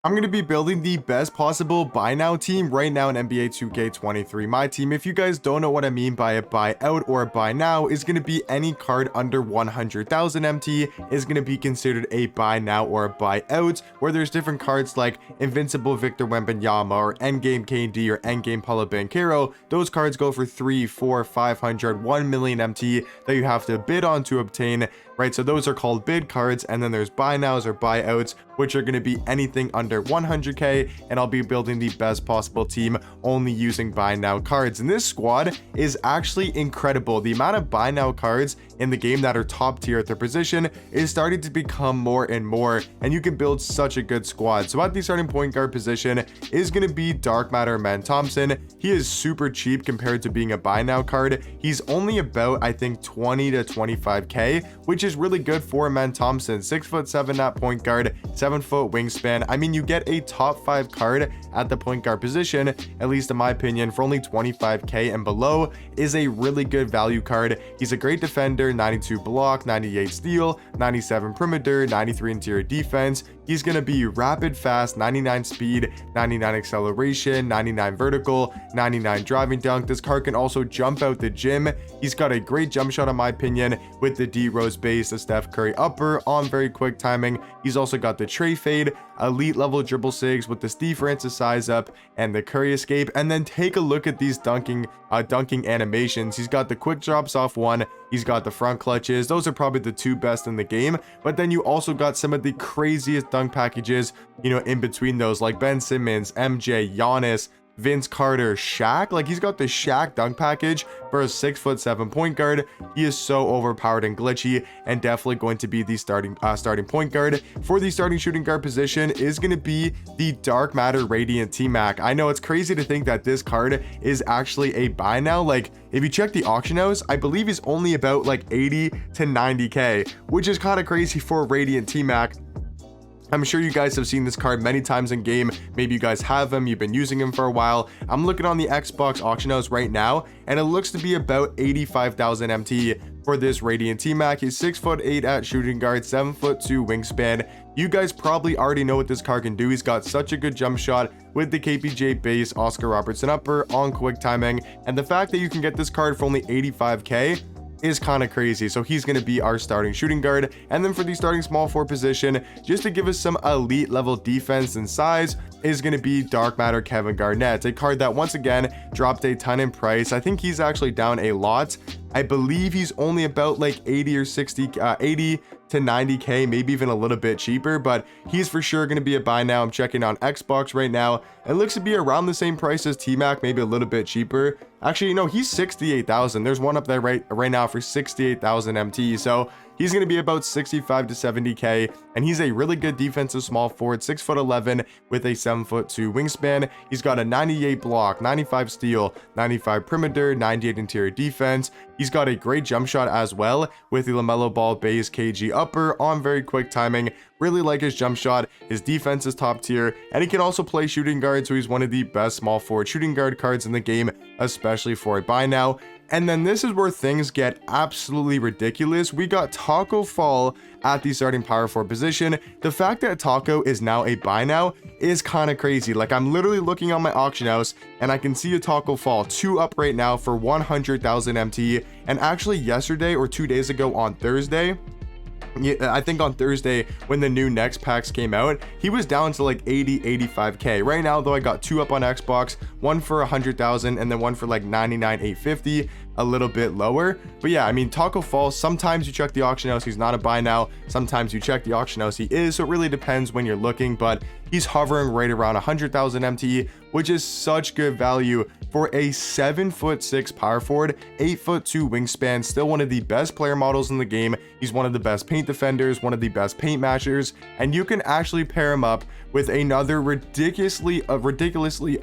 I'm going to be building the best possible buy now team right now in NBA 2K23. My team, if you guys don't know what I mean by a buy out or a buy now, is going to be any card under 100,000 MT is going to be considered a buy now or a buy out, where there's different cards like Invincible Victor Wembanyama or Endgame KD or Endgame Paulo Banchero. Those cards go for 3, 4, 500, 1 million MT that you have to bid on to obtain, right? So those are called bid cards, and then there's buy nows or buy outs, which are going to be anything under 100k, and I'll be building the best possible team only using buy now cards. And this squad is actually incredible. The amount of buy now cards in the game that are top tier at their position is starting to become more and more, and you can build such a good squad. So at the starting point guard position is going to be Dark Matter Man Thompson. He is super cheap compared to being a buy now card. He's only about, I think, 20 to 25k, which is really good for Man Thompson. 6'7" at point guard, 7-foot wingspan. I mean, you get a top 5 card at the point guard position, at least in my opinion, for only 25k and below is a really good value card. He's a great defender, 92 block, 98 steal, 97 perimeter, 93 interior defense. He's going to be rapid fast, 99 speed, 99 acceleration, 99 vertical, 99 driving dunk. This card can also jump out the gym. He's got a great jump shot in my opinion with the D Rose base, the Steph Curry upper on very quick timing. He's also got the tray fade, elite level dribble sigs with the Steve Francis size up and the Curry escape. And then take a look at these dunking animations. He's got the quick drops off one. He's got the front clutches. Those are probably the two best in the game. But then you also got some of the craziest dunk packages, you know, in between those, like Ben Simmons, MJ, Giannis, Vince Carter, Shaq. Like, he's got the Shaq dunk package for a 6'7" point guard. He is so overpowered and glitchy, and definitely going to be the starting point guard. For the starting shooting guard position is going to be the Dark Matter Radiant T-Mac. I know it's crazy to think that this card is actually a buy now. Like, if you check the auction house, I believe he's only about like 80 to 90k, which is kind of crazy for Radiant T-Mac. I'm sure you guys have seen this card many times in game. Maybe you guys have him, you've been using him for a while. I'm looking on the Xbox auction house right now, and it looks to be about 85,000 MT for this Radiant T-Mac. He's 6'8" at shooting guard, 7'2" wingspan. You guys probably already know what this card can do. He's got such a good jump shot with the KPJ base, Oscar Robertson upper on quick timing, and the fact that you can get this card for only 85k is kind of crazy. So he's going to be our starting shooting guard. And then for the starting small forward position, just to give us some elite level defense and size, is going to be Dark Matter Kevin Garnett, a card that once again dropped a ton in price. I think he's actually down a lot. I believe he's only about like 80 or 60 80 to 90k, maybe even a little bit cheaper, but he's for sure going to be a buy now. I'm checking on Xbox right now. It looks to be around the same price as T-Mac, maybe a little bit cheaper. Actually, you know, he's 68,000. There's one up there right now for 68,000 MT. So he's going to be about 65 to 70k, and he's a really good defensive small forward, 6'11" with a 7'2" wingspan. He's got a 98 block, 95 steal, 95 perimeter, 98 interior defense. He's got a great jump shot as well with the LaMelo Ball base KG upper on very quick timing. Really like his jump shot. His defense is top tier, and he can also play shooting guard, so he's one of the best small forward shooting guard cards in the game, especially for a buy now. And then this is where things get absolutely ridiculous. We got Taco Fall at the starting power forward position. The fact that Taco is now a buy now is kind of crazy. Like, I'm literally looking on my auction house and I can see a Taco Fall 2 up right now for 100,000 MT. And actually yesterday or 2 days ago on Thursday, I think on Thursday when the new next packs came out, he was down to like 85k. Right now though, I got 2 up on Xbox, one for 100,000 and then one for like 99,850, a little bit lower. But yeah, I mean, Taco Fall, sometimes you check the auction house, he's not a buy now. Sometimes you check the auction house, he is. So it really depends when you're looking, but he's hovering right around 100,000 MT, which is such good value for a 7'6" power forward, 8'2" wingspan. Still one of the best player models in the game. He's one of the best paint defenders, one of the best paint mashers, and you can actually pair him up with another ridiculously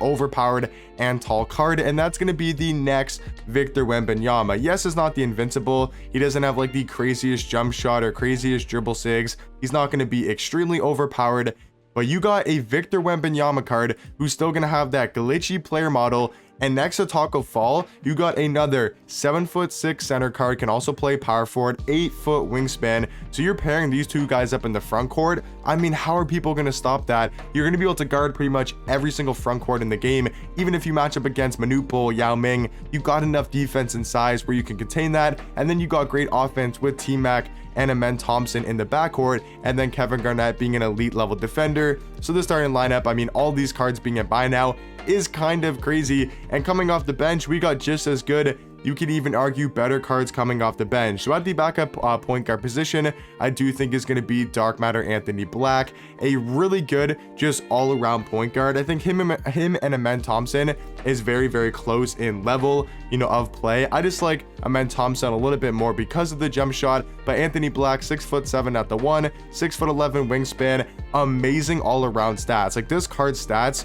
overpowered and tall card, and that's going to be the next Victor Wembanyama. Yes, it's not the invincible. He doesn't have like the craziest jump shot or craziest dribble sigs. He's not going to be extremely overpowered, but you got a Victor Wembanyama card who's still going to have that glitchy player model And next to Taco Fall, you got another 7'6" center card, can also play power forward, 8-foot wingspan. So you're pairing these two guys up in the front court. I mean, how are people going to stop that? You're going to be able to guard pretty much every single front court in the game. Even if you match up against Manute, Yao Ming, you got enough defense and size where you can contain that. And then you got great offense with T-Mac and Thompson in the backcourt, and then Kevin Garnett being an elite level defender. So the starting lineup, I mean, all these cards being at buy now is kind of crazy. And coming off the bench, we got just as good, you could even argue better cards coming off the bench. So at the backup point guard position, I do think is going to be Dark Matter Anthony Black, a really good just all around point guard. I think him and Amen Thompson is very, very close in level, you know, of play. I just like Amen Thompson a little bit more because of the jump shot, but Anthony Black, 6'7" at the 1, 6'11" wingspan, amazing all around stats. Like this card's stats,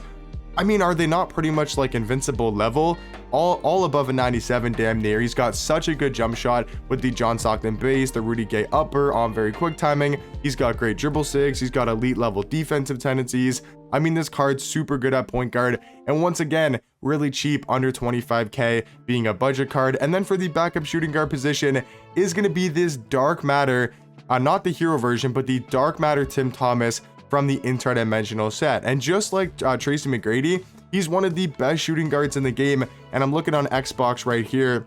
I mean, are they not pretty much like invincible level? All above a 97 damn near. He's got such a good jump shot with the John Stockton base, the Rudy Gay upper on very quick timing. He's got great dribble sigs. He's got elite level defensive tendencies. I mean, this card's super good at point guard. And once again, really cheap, under 25k, being a budget card. And then for the backup shooting guard position is going to be this Dark Matter, not the hero version, but the Dark Matter Tim Thomas from the interdimensional set. And just like Tracy McGrady, he's one of the best shooting guards in the game. And I'm looking on Xbox right here.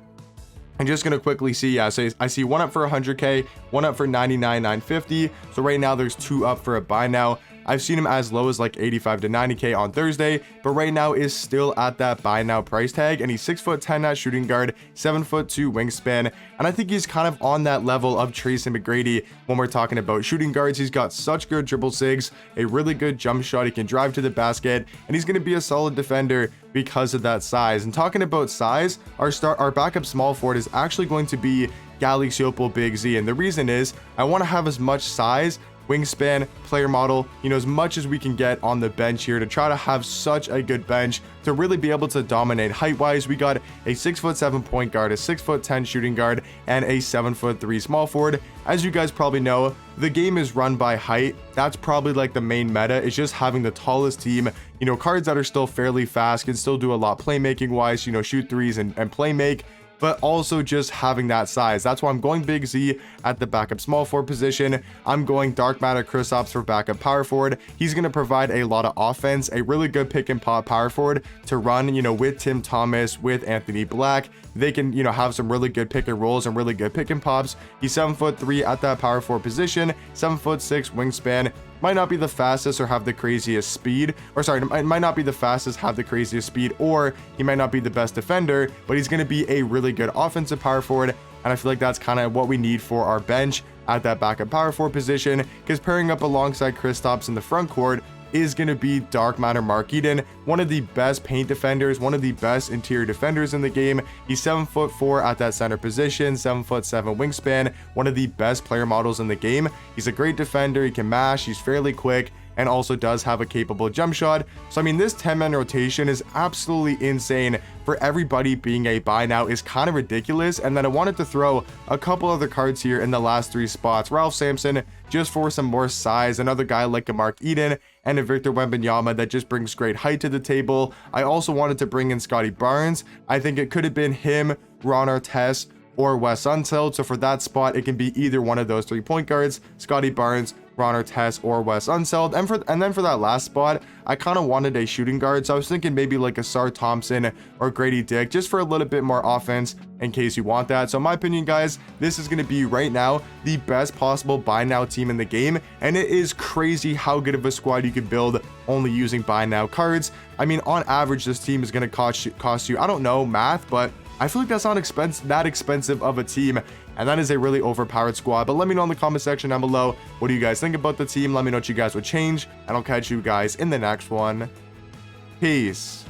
I'm just gonna quickly see, yeah, so I see one up for 100k, one up for 99,950. So right now there's two up for a buy now. I've seen him as low as like 85 to 90k on Thursday, but right now is still at that buy now price tag. And he's 6'10" at shooting guard, 7'2" wingspan, and I think he's kind of on that level of Tracy McGrady when we're talking about shooting guards. He's got such good dribble sigs, a really good jump shot, he can drive to the basket, and he's going to be a solid defender because of that size. And talking about size, our backup small forward is actually going to be Galaxy Opal Big Z, and the reason is I want to have as much size, wingspan, player model, you know, as much as we can get on the bench here to try to have such a good bench to really be able to dominate. Height wise, we got a 6'7" point guard, a 6'10" shooting guard, and a 7'3" small forward. As you guys probably know, the game is run by height. That's probably like the main meta, is just having the tallest team, you know, cards that are still fairly fast, can still do a lot playmaking wise, you know, shoot threes and play make, but also just having that size. That's why I'm going Big Z at the backup small forward position. I'm going Dark Matter Kristaps for backup power forward. He's going to provide a lot of offense, a really good pick and pop power forward to run, you know, with Tim Thomas, with Anthony Black. They can, you know, have some really good pick and rolls and really good pick and pops. He's 7'3" at that power forward position, 7'6" wingspan. Might not be the fastest or have the craziest speed, or sorry, might not be the fastest, have the craziest speed, or he might not be the best defender, but he's going to be a really good offensive power forward. And I feel like that's kind of what we need for our bench at that backup power forward position, because pairing up alongside Kristaps in the front court is going to be Dark Matter Mark Eden, one of the best paint defenders, one of the best interior defenders in the game. He's 7'4" at that center position, 7'7" wingspan, one of the best player models in the game. He's a great defender, he can mash, he's fairly quick, and also does have a capable jump shot. So I mean, this 10-man rotation is absolutely insane. For everybody being a buy now is kind of ridiculous. And then I wanted to throw a couple other cards here in the last three spots. Ralph Sampson, just for some more size, another guy like a Mark Eden, and a Victor Wembanyama that just brings great height to the table. I also wanted to bring in Scotty Barnes. I think it could have been him, Ron Artest, or Wes Unseld. So for that spot, it can be either one of those 3 point guards, Scotty Barnes, Ron Artest, or Wes Unseld. And then for that last spot, I kind of wanted a shooting guard. So I was thinking maybe like a Sar Thompson or Grady Dick, just for a little bit more offense in case you want that. So in my opinion, guys, this is going to be right now the best possible buy now team in the game. And it is crazy how good of a squad you could build only using buy now cards. I mean, on average, this team is going to cost you, I don't know math, but I feel like that's not that expensive of a team, and that is a really overpowered squad. But let me know in the comment section down below, what do you guys think about the team? Let me know what you guys would change, and I'll catch you guys in the next one. Peace.